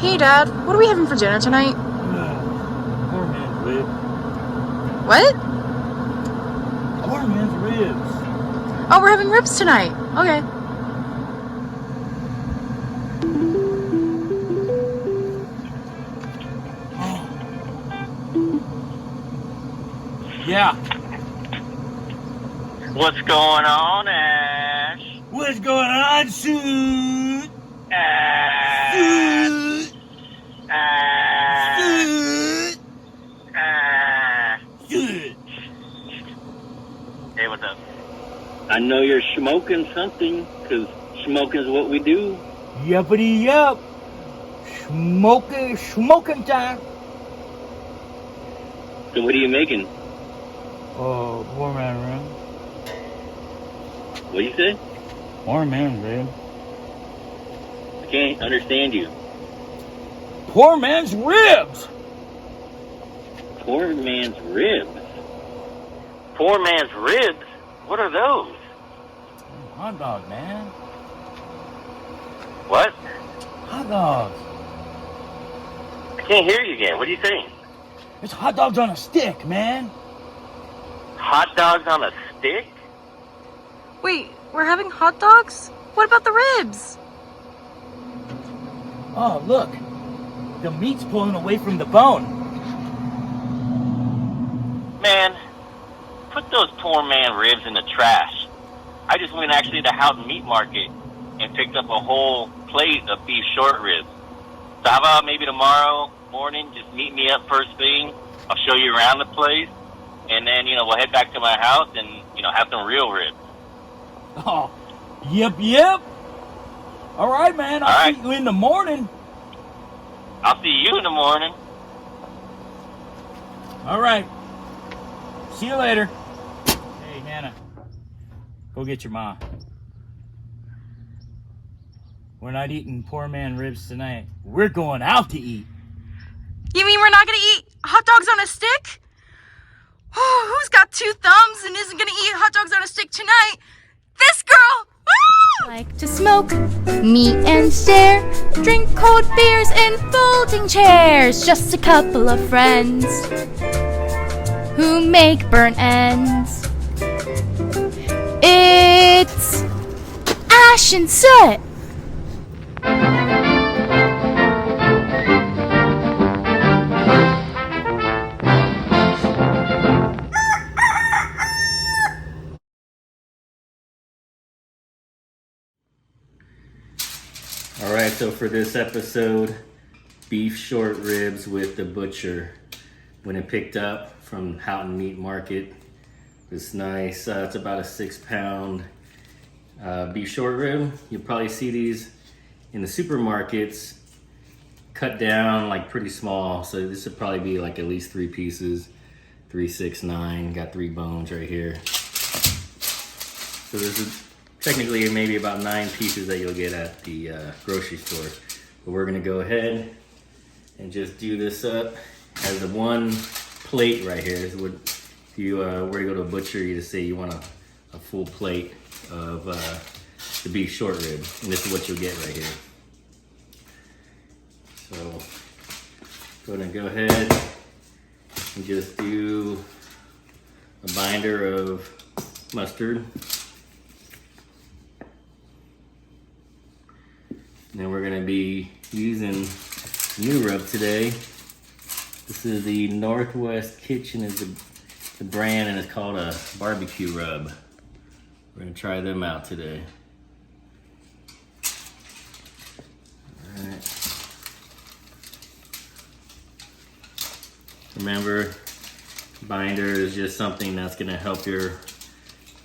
Hey, Dad, what are we having for dinner tonight? Poor man's ribs. What? Poor man's ribs. Oh, we're having ribs tonight. Okay. Yeah. What's going on, Ash? What's going on, Soot? Ash. Soot. Ash. Soot. Ash. Soot. Hey, what's up? I know you're smoking something, because smoking is what we do. Yuppity yup. Smoking time. So what are you making? Oh, poor man rib. What do you say? Poor man rib. I can't understand you. Poor man's ribs. Poor man's ribs. Poor man's ribs? What are those? Hot dog, man. What? Hot dogs. I can't hear you again. What are you saying? It's hot dogs on a stick, man. Hot dogs on a stick? Wait, we're having hot dogs? What about the ribs? Oh, look. The meat's pulling away from the bone. Man, put those poor man ribs in the trash. I just went actually to Houghton Meat Market and picked up a whole plate of beef short ribs. So how about maybe tomorrow morning, just meet me up first thing. I'll show you around the place. And then, we'll head back to my house and, have some real ribs. Oh, yep. All right, man. I'll see you in the morning. I'll see you in the morning. All right. See you later. Hey, Hannah. Go get your mom. We're not eating poor man ribs tonight. We're going out to eat. You mean we're not gonna eat hot dogs on a stick? Oh, who's got two thumbs and isn't gonna eat hot dogs on a stick tonight? This girl! Woo! Like to smoke, meet and stare, drink cold beers in folding chairs. Just a couple of friends who make burnt ends. It's Ash and Soot. All right, so for this episode, beef short ribs with the butcher. When it picked up from Houghton Meat Market, it's nice. It's about a 6-pound beef short rib. You'll probably see these in the supermarkets cut down like pretty small. So this would probably be like at least 3 pieces, 3, 6, 9. Got 3 bones right here. So this is technically maybe about 9 pieces that you'll get at the grocery store. But we're gonna go ahead and just do this up as a one plate right here. This is what, if you were to go to a butcher, you just say you want a full plate of the beef short rib, and this is what you'll get right here. So go ahead and just do a binder of mustard. And then we're gonna be using new rub today. This is the Northwest Kitchen is the brand, and it's called a barbecue rub. We're gonna try them out today. All right. Remember, binder is just something that's gonna help your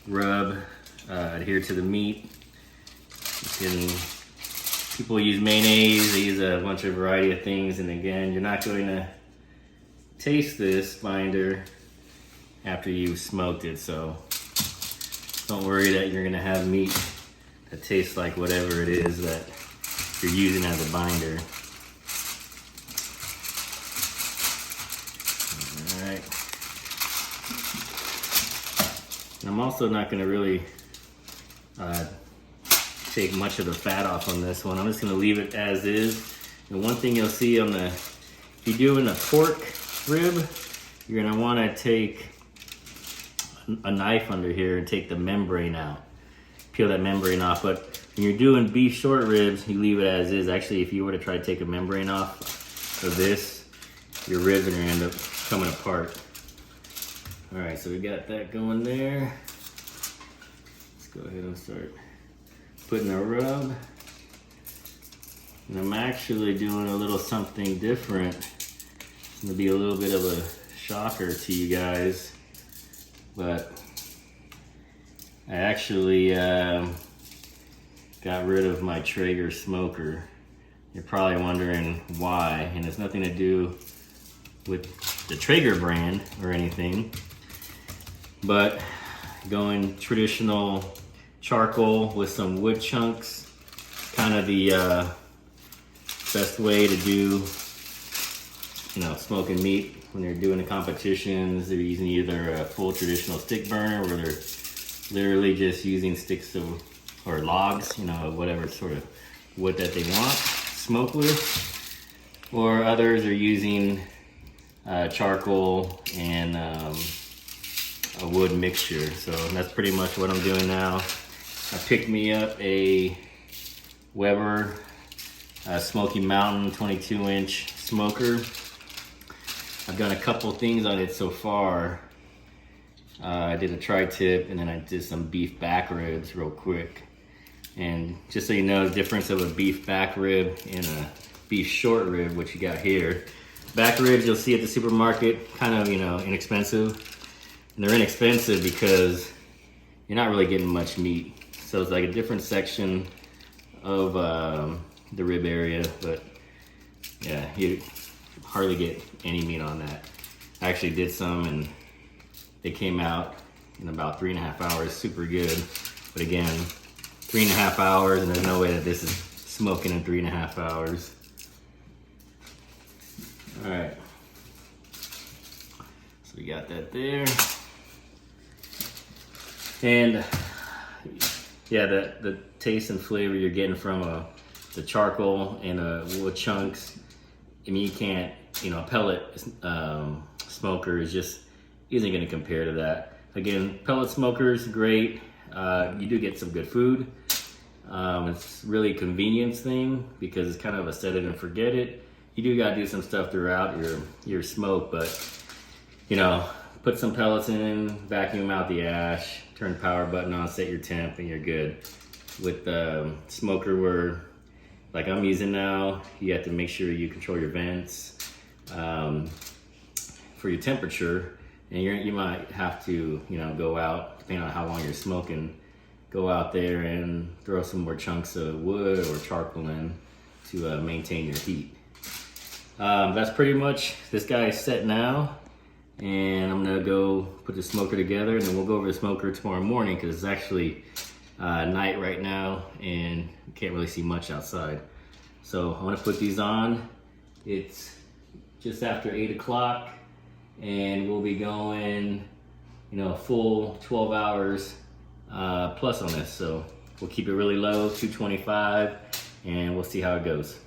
rub adhere to the meat. People use mayonnaise, they use a bunch of variety of things, and again, you're not going to taste this binder after you've smoked it, so don't worry that you're going to have meat that tastes like whatever it is that you're using as a binder. Alright. And I'm also not going to really take much of the fat off on this one. I'm just going to leave it as is. And one thing you'll see on the, if you're doing a pork rib, you're gonna wanna take a knife under here and take the membrane out. Peel that membrane off. But when you're doing beef short ribs, you leave it as is. Actually, if you were to try to take a membrane off of this, your ribs are gonna end up coming apart. All right, so we got that going there. Let's go ahead and start putting a rub. And I'm actually doing a little something different. It's gonna be a little bit of a shocker to you guys, but I actually got rid of my Traeger smoker. You're probably wondering why, and it's nothing to do with the Traeger brand or anything, but going traditional charcoal with some wood chunks, kind of the best way to do, you know, smoking meat when they're doing the competitions. They're using either a full traditional stick burner where they're literally just using sticks of, or logs, you know, whatever sort of wood that they want smoke with, or others are using charcoal and a wood mixture. So that's pretty much what I'm doing now. I picked me up a Weber Smoky Mountain 22-inch smoker. I've done a couple things on it so far. I did a tri-tip and then I did some beef back ribs real quick. And just so you know the difference of a beef back rib and a beef short rib, what you got here. Back ribs you'll see at the supermarket, kind of, you know, inexpensive. And they're inexpensive because you're not really getting much meat. So it's like a different section of the rib area, but yeah, you hardly get any meat on that. I actually did some and they came out in about 3.5 hours, super good. But again, 3.5 hours, and there's no way that this is smoking in 3.5 hours. All right, so we got that there. And yeah, the taste and flavor you're getting from the charcoal and wood chunks, I mean, you can't, you know, a pellet smoker isn't gonna compare to that. Again, pellet smokers, great. You do get some good food. It's really a convenience thing because it's kind of a set it and forget it. You do gotta do some stuff throughout your smoke, but you know, put some pellets in, vacuum out the ash, turn the power button on, set your temp, and you're good. With the smoker like I'm using now, you have to make sure you control your vents for your temperature, and you might have to, you know, go out, depending on how long you're smoking, go out there and throw some more chunks of wood or charcoal in to maintain your heat. That's pretty much, this guy is set now, and I'm gonna go put the smoker together, and then we'll go over the smoker tomorrow morning because it's actually night right now and you can't really see much outside. So I'm gonna put these on. It's just after 8 o'clock and we'll be going, you know, a full 12 hours plus on this. So we'll keep it really low, 225, and we'll see how it goes.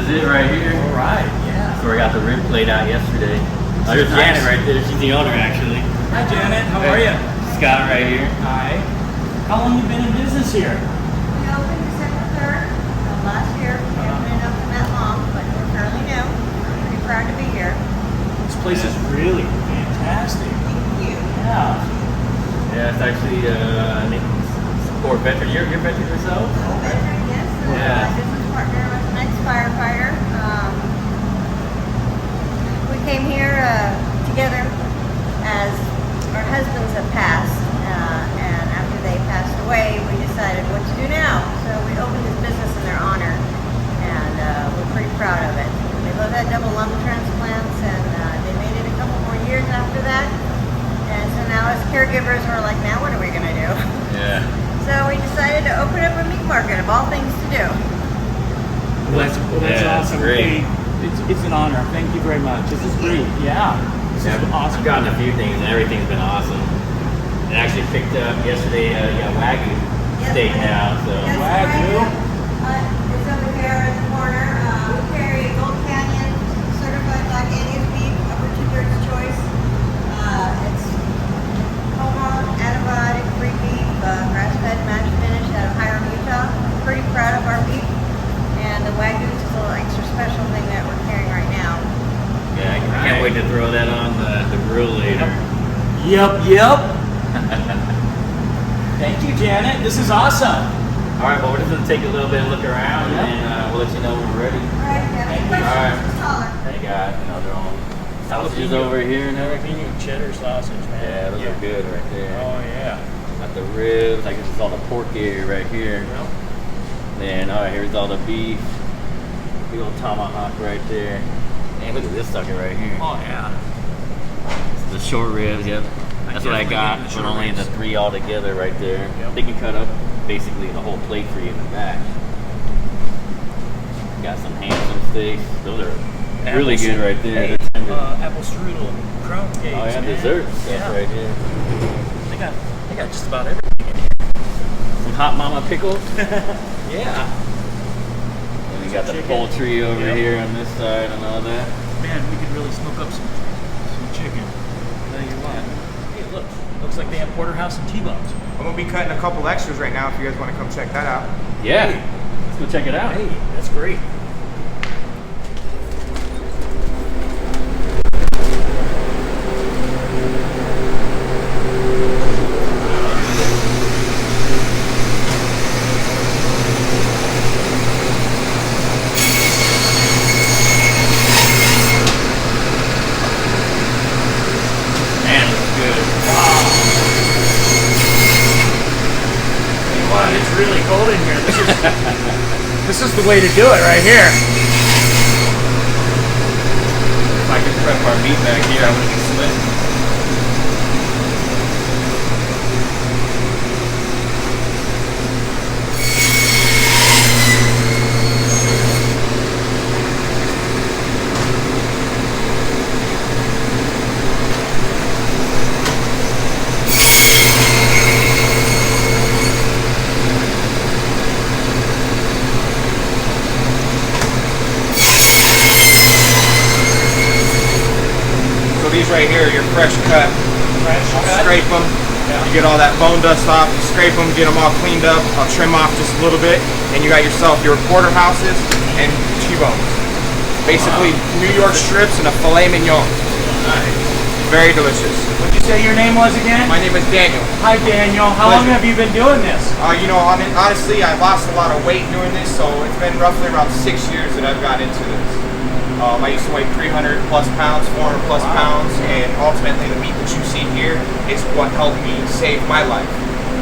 Is it right here? All right, yeah. So we got the rib plate out yesterday. There's Nice. Janet right there. She's the owner, actually. Hi, Janet. How are you? Scott right here. Hi. How long you been in business here? We opened December 3rd of last year. We haven't been open that long, but we're fairly new. I'm pretty proud to be here. This place is really fantastic. fantastic. Thank you. Yeah. Yeah, it's actually I think support veteran. You're veteran yourself? Veteran, yes. Yeah. My business partner was an ex-firefighter. We came here together as our husbands have passed, and after they passed away, we decided what to do now. So we opened this business in their honor, and we're pretty proud of it. They both had double lung transplants, and they made it a couple more years after that. And so now as caregivers, we're like, now what are we going to do? Yeah. So we decided to open up a meat market, of all things to do. Well, that's Yeah, awesome. great. Hey, it's an honor. Thank you very much. This is great. Yeah. This is awesome. I've gotten a few things and everything's been awesome. And actually picked up yesterday Wagyu steak now. So Yes, Wagyu. it's over here in the corner. We carry Gold Canyon certified black Angus beef, upper 2/3 choice. It's hormone, antibiotic-free beef, grass-fed, match finish out of Hiram, Utah. Pretty proud of our beef. And the Wagyu is a little extra special thing that we're carrying right now. yeah, I can't wait to throw that on the grill later. Yep. Thank you, Janet. This is awesome. All right, well, we're just gonna take a little bit of look around Yeah. and we'll let you know when we're ready. All right, if you have any All questions, right. just holler. They got their own sausages over here and everything. Cheddar sausage, man. Yeah, those are good right there. Oh yeah. Got the ribs. I guess it's all the pork area right here. Well, Then, all right, here's all the beef. Big old tomahawk right there. Man, look at this sucker right here. oh yeah. The short ribs, yep. That's what I definitely got, getting the but short only ribs. the 3 all together right there. Yep. They can cut up basically the whole plate for you in the back. Got some handsome steaks. Those are really good right there. Hey, They're tender. apple strudel, crumb cakes. Oh yeah, man. dessert stuff Yeah. right here. They got just about everything. Some hot mama pickles. Yeah. And we got the Chicken. poultry over Yep. here on this side and all that. Man, we could really smoke up some chicken. Tell you what. Hey, look. Looks like they have porterhouse and T-bones. I'm gonna be cutting a couple extras right now if you guys want to come check that out. Yeah, let's go check it out. Hey, that's great. Man, it looks good. Wow, it's really cold in here. This is the way to do it right here. If I could prep our meat back here, I would be slick. So these right here are your fresh cut. I'll scrape them. You get all that bone dust off. You scrape them, get them all cleaned up. I'll trim off just a little bit, and you got yourself your porterhouses and T-bones. Basically, New York strips and a filet mignon. Very delicious. What'd you say your name was again? My name is Daniel. Hi, Daniel. How long Pleasure. have you been doing this? Honestly, I lost a lot of weight doing this, so it's been roughly around 6 years that I've got into this. I used to weigh 300 plus pounds, 400 plus pounds, and ultimately the meat that you see here is what helped me save my life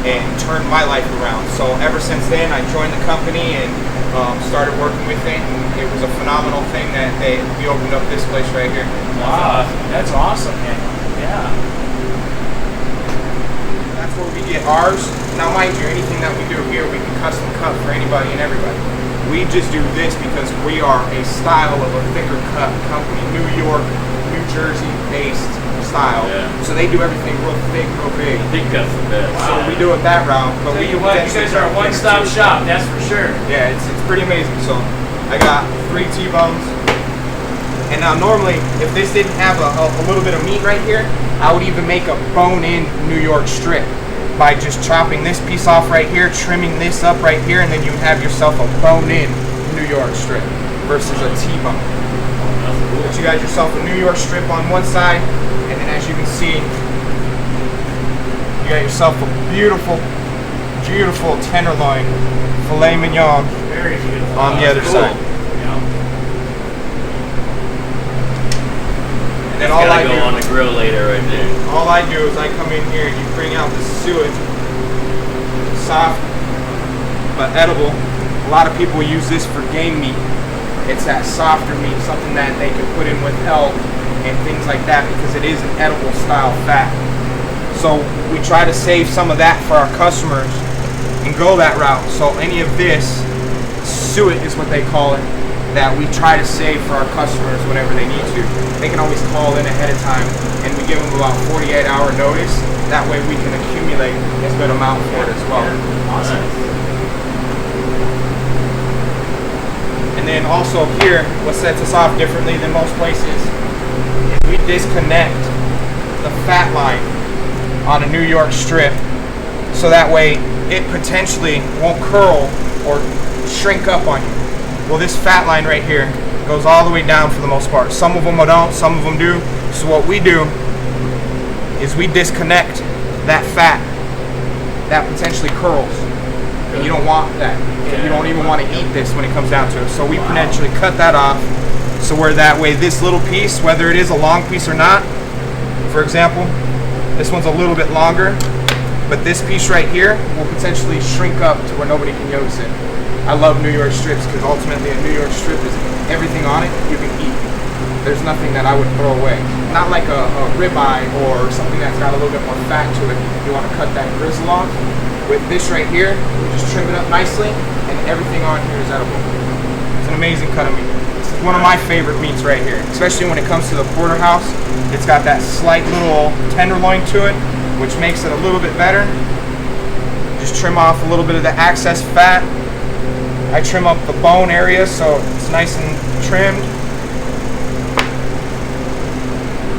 and turn my life around. So ever since then, I joined the company and started working with it, and it was a phenomenal thing that we opened up this place right here. Wow, that's awesome, man. Yeah. That's where we get ours. Now, mind you, anything that we do here, we can custom cut for anybody and everybody. We just do this because we are a style of a thicker cut company, New York, New Jersey based style. Yeah. So they do everything real thick, real big. Big cut's the best. So we do it that route. But Tell we you what, you eventually guys are a start one-stop getting to- shop, that's for sure. Yeah, it's pretty amazing. So I got 3 T-bones. And now normally, if this didn't have a little bit of meat right here, I would even make a bone-in New York strip by just chopping this piece off right here, trimming this up right here, and then you would have yourself a bone-in New York strip versus a T-bone. But you got yourself a New York strip on one side, and then as you can see, you got yourself a beautiful, beautiful tenderloin filet mignon Very beautiful. on the other side. Yeah. And then Gotta go on the grill later right there. all I do is I come in here and you bring out the suet, soft but edible. A lot of people use this for game meat. It's that softer meat, something that they can put in with elk and things like that because it is an edible style fat. So we try to save some of that for our customers and go that route. So any of this, suet is what they call it, that we try to save for our customers whenever they need to. They can always call in ahead of time and we give them about 48-hour notice. That way we can accumulate a good amount for it as well. Awesome. And then also here, what sets us off differently than most places is we disconnect the fat line on a New York strip so that way it potentially won't curl or shrink up on you. Well, this fat line right here goes all the way down for the most part. Some of them don't, some of them do. So what we do is we disconnect that fat that potentially curls. And you don't want that. And you don't even want to eat this when it comes down to it. So we potentially cut that off so where that way this little piece, whether it is a long piece or not, for example, this one's a little bit longer, but this piece right here will potentially shrink up to where nobody can notice it. I love New York strips because ultimately a New York strip is everything on it you can eat. There's nothing that I would throw away. Not like a ribeye or something that's got a little bit more fat to it. You want to cut that gristle off. With this right here, we just trim it up nicely and everything on here is edible. It's an amazing cut of meat. This is one of my favorite meats right here, especially when it comes to the porterhouse. It's got that slight little tenderloin to it, which makes it a little bit better. Just trim off a little bit of the excess fat. I trim up the bone area so it's nice and trimmed.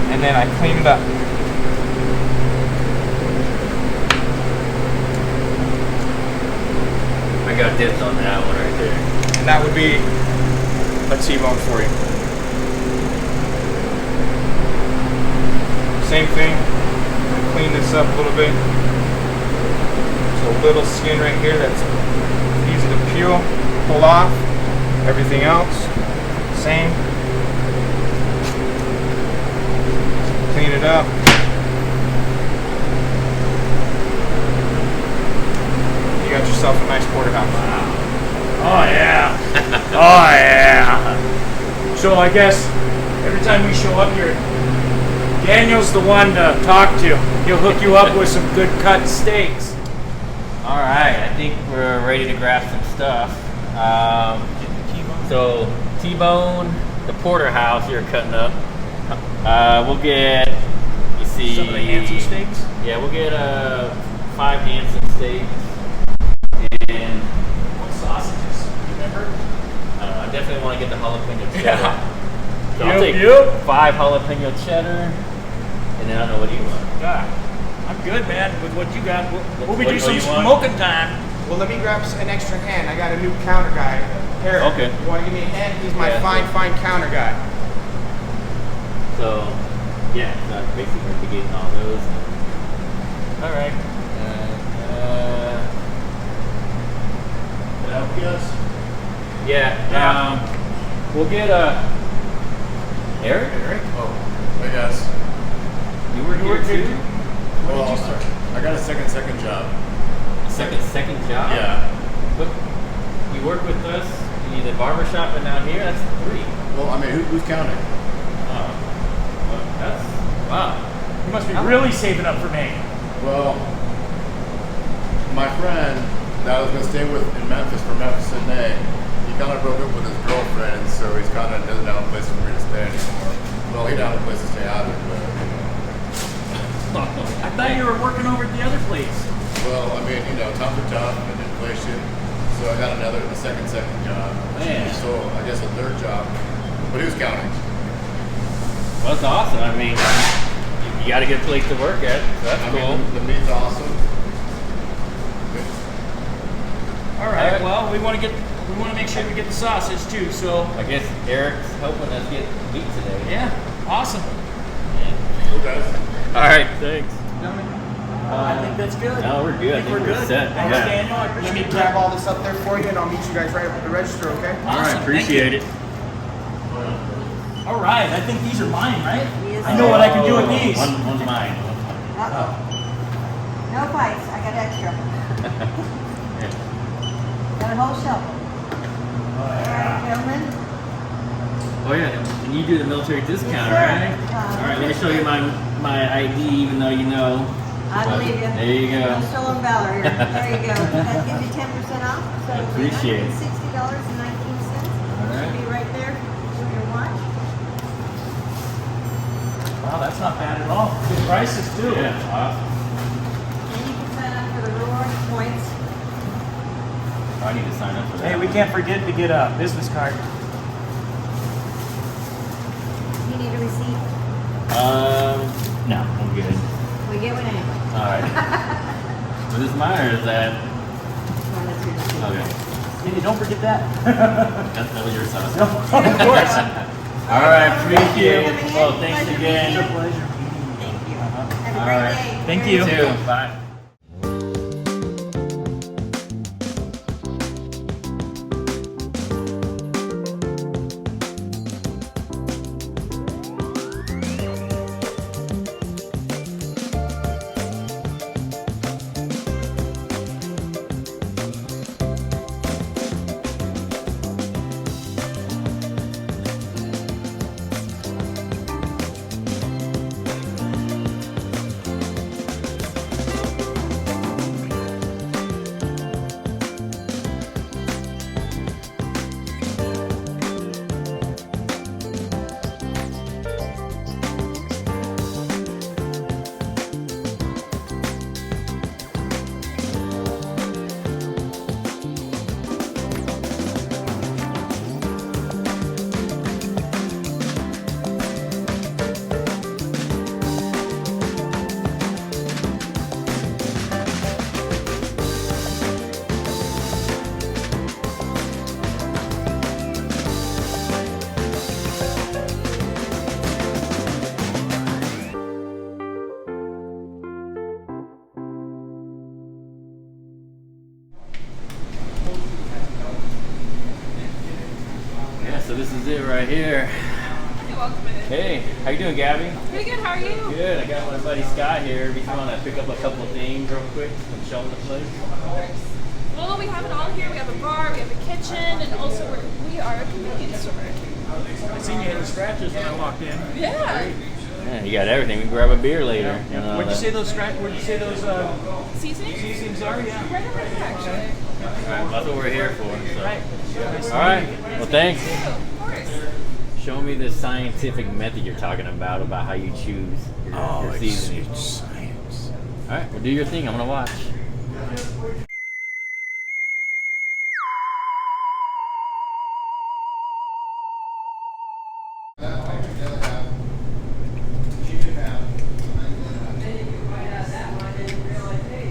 And then I clean it up. I got dipped on that one right there. And that would be a T-bone for you. Same thing. Clean this up a little bit. So a little skin right here that's easy to peel, pull off. Everything else, same. Clean it up. You got yourself a nice porterhouse. Oh yeah. Oh yeah. So I guess every time we show up here, Daniel's the one to talk to. He'll hook you up with some good cut steaks. All right, I think we're ready to grab some stuff. So T-bone, the porterhouse you're cutting up. We'll get, you see, Some of the Hanson steaks. Yeah, we'll get 5 Hanson steaks and What sausages? Remember? I definitely want to get the jalapeno cheddar. So I'll Yep, take yep. 5 jalapeno cheddar, and then I don't know what do you want. God, I'm good, man. With what you got, we'll be What do do some you want? smoking time. Well, let me grab an extra hand. I got a new counter guy, Eric. Okay. You want to give me a hand? He's my Yeah, fine counter guy. So, yeah, so basically we're be getting all those. All right. Can I help you guys? Yeah. We'll get Eric. Oh, I guess. You were here too. Well, I got a second job. Second job. Yeah. But you work with us in the barbershop and now here. That's 3. Well, I mean, who's counting? Well, that's wow. You must be really saving up for me. Well, my friend that I was going to stay with in Memphis for Memphis in May, he kind of broke up with his girlfriend, and so he's kind of doesn't have a place for me to stay anymore. Well, he doesn't have a place to stay out of, but I thought you were working over at the other place. well, I mean, times are tough and inflation, so I got a second job. Man. So I guess a third job, but who's counting? Well, that's awesome. I mean, you got a good place to work at. So that's I cool. mean, the meat's awesome. All right. Well, we want to get we want to make sure we get the sausage too. So I guess Eric's helping us get meat today. yeah, awesome. Okay. All right, thanks. I think that's good. No, we're good. I think we're good. set. Thanks, Yeah. Daniel. I Let appreciate me it. grab all this up there for you, and I'll meet you guys right up at the register, okay? All right, Awesome. appreciate it. All right, I think these are mine, right? Yes, I know what I can do with these. One's mine. Uh-oh. No fights. I got extra. Got a whole shovel. All right, gentlemen. Oh yeah, and you do the military discount, Yes, sir. right? All right, let me show you my ID, even though you know. I believe you. There you go. I'm still on valor here. There you go. That gives you 10% off. So I appreciate it. $60.19. right. Should be right there. Show your watch. Wow, that's not bad at all. Good prices too. Yeah, awesome. And you can sign up for the rewards points. I need to sign up for that. Hey, we can't forget to get a business card. You need a receipt. No, I'm good. We get one anyway. All right. Was this mine or is that? Well, that's your receipt. Okay. Hey, don't forget that. That was your sauce. Of course. All right, appreciate Coming it. in. Well, thanks Pleasure again. meeting you. Pleasure. Thank you. Have a All great right. day. Thank Merry you. You too. Bye. Yeah, so this is it right here. Hey, how you doing, Gabby? Pretty good, how are you? Good. I got my buddy Scott here. If you want to pick up a couple of things real quick and show him the place. Well, we have it all here. We have a bar, we have a kitchen, and also we are a convenience store. I seen you hit the scratches when I walked in. Yeah. Yeah, you got everything. We can grab a beer later. You know, Where'd you say those Seasonings? seasonings are? Yeah. Right over here, actually. Alright, that's what we're here for. So. Right. All right. Well, thanks. Of course. Show me the scientific method you're talking about how you choose your seasoning. It's science. All right, well, do your thing. I'm gonna watch.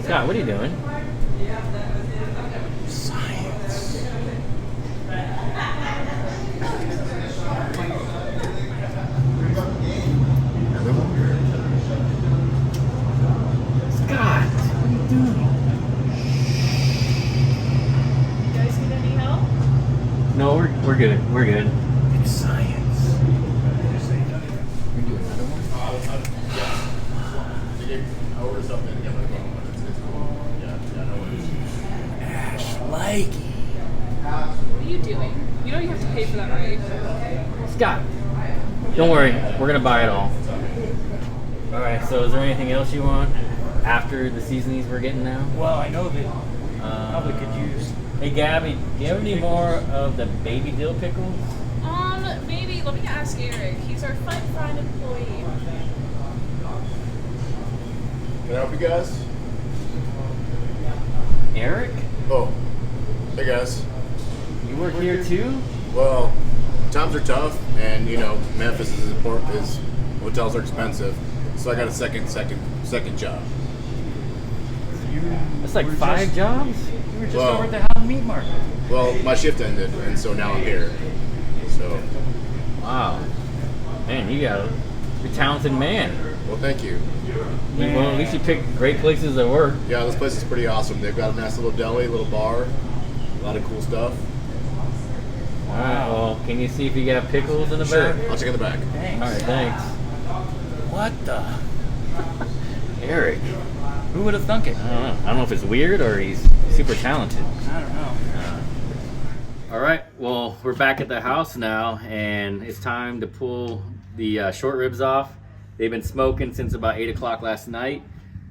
Scott, what are you doing? Science. Scott, what are you doing? You guys need any help? No, we're good. We're good. It's science. I ordered something to get my phone, but it's cool. Yeah, I know what it is. Ash Likey. What are you doing? You know you have to pay for that, right? Scott, don't worry. We're gonna buy it all. All right. So, is there anything else you want after the seasonings we're getting now? Well, I know that probably could use. Hey, Gabby, do you have any more of the baby dill pickles? Maybe. Let me ask Eric. He's our fun employee. Can I help you guys? Eric, Oh, hey guys. you work here too? Well, times are tough, and you know Memphis is important. Hotels are expensive, so I got a second job. That's like 5 jobs. You were just Well- over at the Houghton Meat Market. Well, my shift ended, and so now I'm here. So, Wow. Man, you're a talented man. well, thank you. Well, at least you picked great places to work. Yeah, this place is pretty awesome. They've got a nice little deli, little bar, a lot of cool stuff. All right. Well, can you see if you got pickles in the Sure, back? I'll check in the back. Thanks. All right. Thanks. What the? Eric. Who would have thunk it? I don't know if it's weird or he's super talented. I don't know. All right, well, we're back at the house now, and it's time to pull the short ribs off. They've been smoking since about 8 o'clock last night,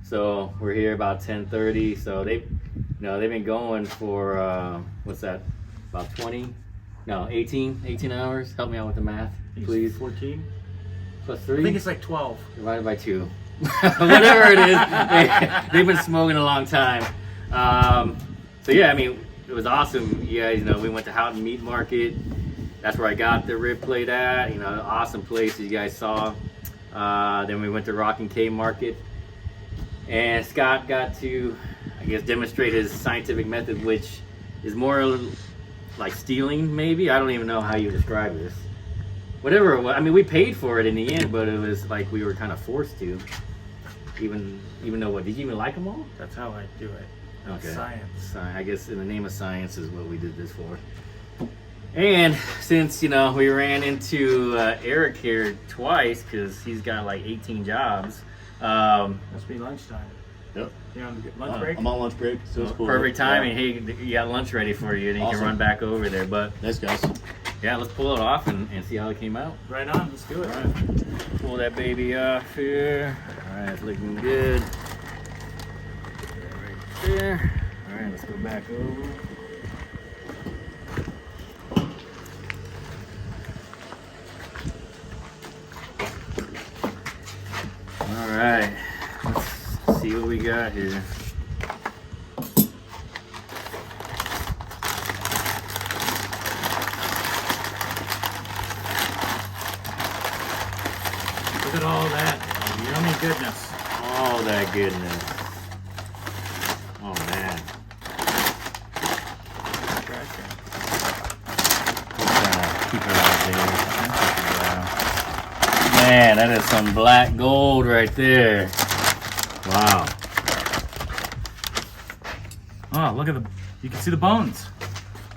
so we're here about 10:30. So they've been going for what's that? About 18 hours. Help me out with the math, please. 14? Plus 3. I think it's like 12. Divided by 2. Whatever it is, they've been smoking a long time. So yeah, I mean, it was awesome. You guys, we went to Houghton Meat Market. That's where I got the rib plate at. Awesome place you guys saw. Then we went to Rock and K Market. And Scott got to, I guess, demonstrate his scientific method, which is more like stealing, maybe. I don't even know how you describe this. Whatever it was. I mean, we paid for it in the end, but it was like we were kind of forced to. Even though, what, did you even like them all? That's how I do it. Okay. Science. I guess in the name of science is what we did this for. And since, we ran into Eric here twice because he's got like 18 jobs. Must be lunchtime. Yep. You're on lunch break? I'm on lunch break, so it's cool. Perfect timing. Yeah. Hey, you got lunch ready for you and you Awesome. can run back over there. But Thanks, guys. yeah, let's pull it off and see how it came out. Right on, let's do it. All right. Pull that baby off here. All right, it's looking good. Right there. All right, let's go back over. All right, let's see what we got here. Look at all that yummy goodness. All that goodness. Oh man. Keep it out there. Man, that is some black gold right there. Wow. Oh, look at you can see the bones.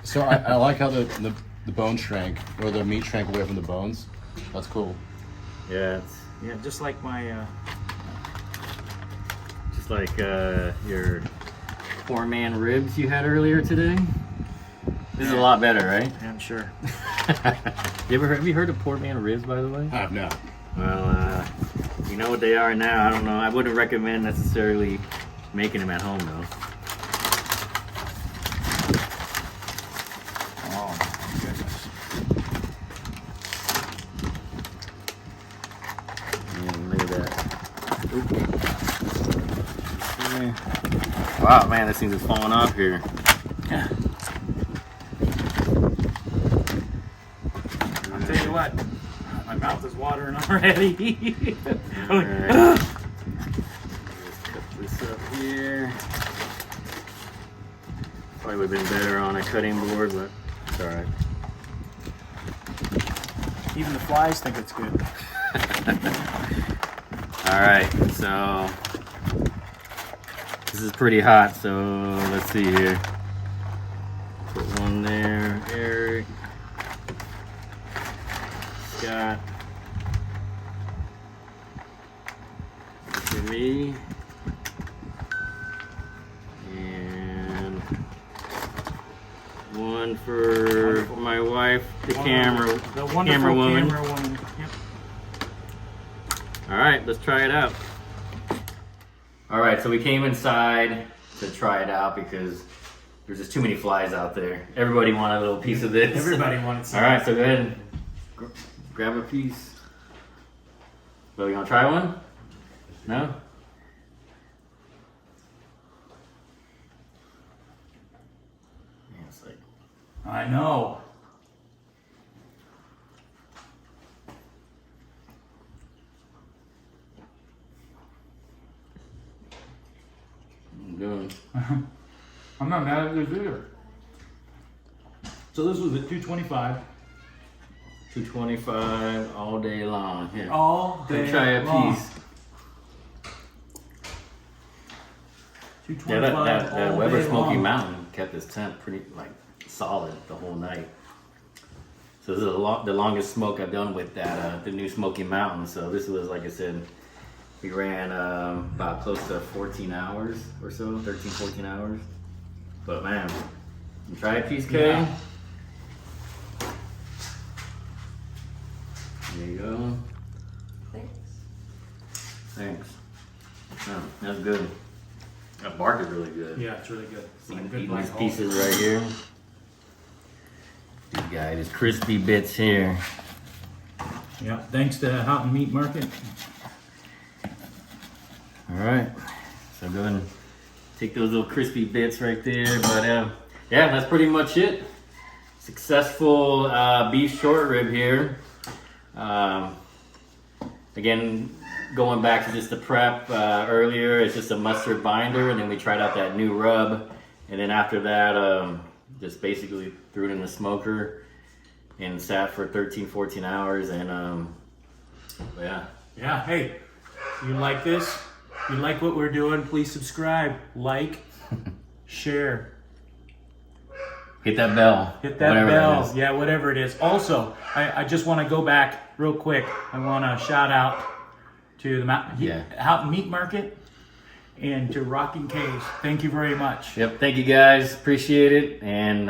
So I like how the bone shrank, or the meat shrank away from the bones. That's cool. Yeah, it's Yeah, just like my, just like your poor man ribs you had earlier today. This is a lot better, right? yeah, I'm sure. Have you heard of poor man ribs, by the way? I have not. Well, you know what they are now. I don't know. I wouldn't recommend necessarily making them at home, though. Oh, my goodness. Man, look at that. Oop. Wow, man, this thing is falling off here. Yeah. I'll tell you what, my mouth is watering already. All right. Let's cut this up here. Probably would have been better on a cutting board, but it's all right. Even the flies think it's good. All right, so this is pretty hot, so let's see here. Put one there, Eric, Scott, for me, and one for my wife, the camera wonderful camera woman. Camera woman. Yep. All right, let's try it out. All right, so we came inside to try it out because there's just too many flies out there. Everybody wanted a little piece of this. Everybody wanted some. All right, so go ahead and grab a piece. Well, you gonna try one? No? Man, it's like, I know. I'm doing. I'm I'm not mad at this either. So this was at $2.25. $2.25 all day long. Here. All day Try a long. piece. $2.25 Yeah, that all Weber day Smoky long. Mountain kept its temp pretty like solid the whole night. So this is the longest smoke I've done with that the new Smoky Mountain. So this was, like I said, we ran about close to 14 hours or so, 13, 14 hours. But man, you try a piece, Kay. Yeah. There you go. Thanks. Oh, that's good. That bark is really good. Yeah, it's really good. It's like good Eating black these hole. pieces right here. These guys, these crispy bits here. Yeah, thanks to Houghton Meat Market. All right, so go ahead and take those little crispy bits right there. But yeah, that's pretty much it. Successful beef short rib here. Again, going back to just the prep earlier, it's just a mustard binder, and then we tried out that new rub, and then after that, just basically threw it in the smoker and sat for 13, 14 hours, and yeah. Yeah, hey, you like this? You like what we're doing? Please subscribe, like, share. Hit that bell. Hit that whatever it bell. is. Yeah, whatever it is. Also, I just want to go back real quick. I want to shout out to the Houghton Meat Market and to Rocking K's. Thank you very much. Yep, thank you guys. Appreciate it. And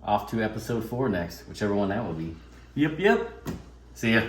off to episode 4 next, whichever one that will be. Yep. See ya.